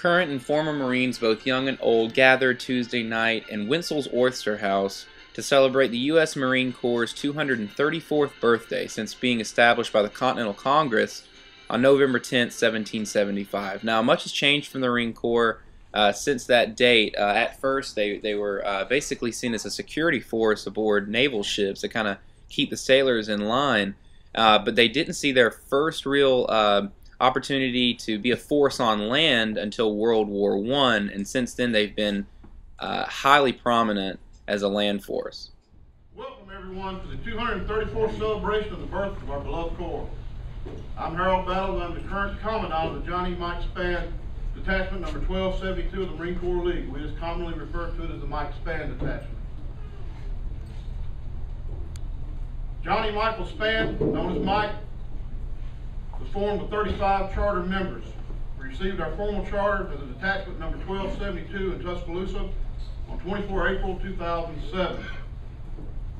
Current and former Marines, both young and old, gathered Tuesday night in WIntzell's Oyster house to celebrate the U.S. Marine Corps' 234th birthday since being established by the Continental Congress on November 10, 1775. Now, much has changed from the Marine Corps since that date. At first, they were basically seen as a security force aboard naval ships to kind of keep the sailors in line, but they didn't see their first real opportunity to be a force on land until World War I, and since then they've been highly prominent as a land force. Welcome everyone to the 234th celebration of the birth of our beloved Corps. I'm Harold Battle, and I'm the current Commandant of the Johnny Mike Spann Detachment number 1272 of the Marine Corps League. We just commonly refer to it as the Mike Spann Detachment. Johnny Michael Spann, known as Mike, was formed with 35 charter members. We received our formal charter as a detachment number 1272 in Tuscaloosa on 24 April 2007.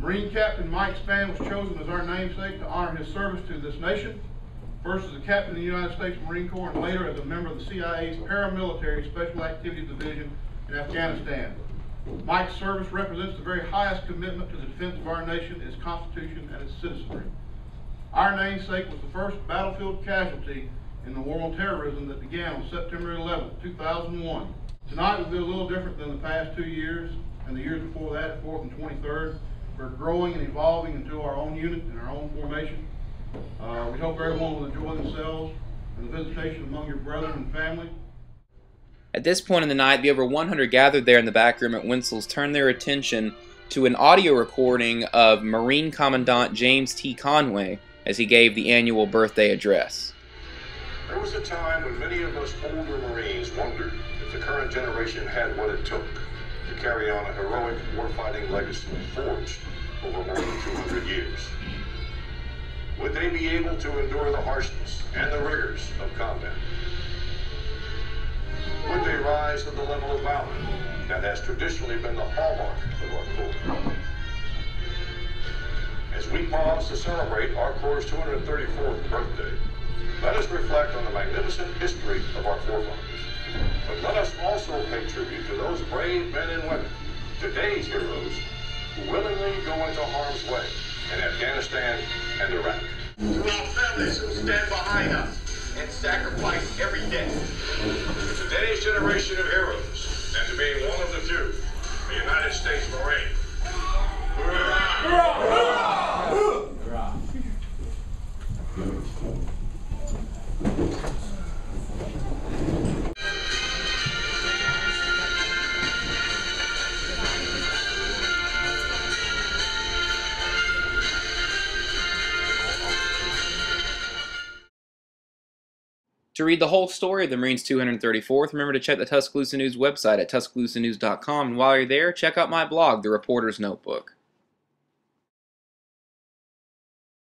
Marine Captain Mike Spann was chosen as our namesake to honor his service to this nation, first as a captain of the United States Marine Corps and later as a member of the CIA's Paramilitary Special Activities Division in Afghanistan. Mike's service represents the very highest commitment to the defense of our nation, its Constitution, and its citizenry. Our namesake was the first battlefield casualty in the war on terrorism that began on September 11, 2001. Tonight will be a little different than the past 2 years and the years before that, 4th and 23rd. We're growing and evolving into our own unit and our own formation. We hope everyone will enjoy themselves and the visitation among your brethren and family. At this point in the night, the over 100 gathered there in the back room at WIntzell's turned their attention to an audio recording of Marine Commandant James T. Conway as he gave the annual birthday address. There was a time when many of us older Marines wondered if the current generation had what it took to carry on a heroic warfighting legacy forged over more than 200 years. Would they be able to endure the harshness and the rigors of combat? Would they rise to the level of valor that has traditionally been the hallmark of our Corps? As we pause to celebrate our Corps' 234th birthday, let us reflect on the magnificent history of our forefathers. But let us also pay tribute to those brave men and women, today's heroes, who willingly go into harm's way in Afghanistan and Iraq. To our families who stand behind us and sacrifice every day. To today's generation of heroes, and to being one of the few, the United States Marine. To read the whole story of the Marines' 234th, remember to check the Tuscaloosa News website at tuscaloosanews.com, and while you're there, check out my blog, The Reporter's Notebook.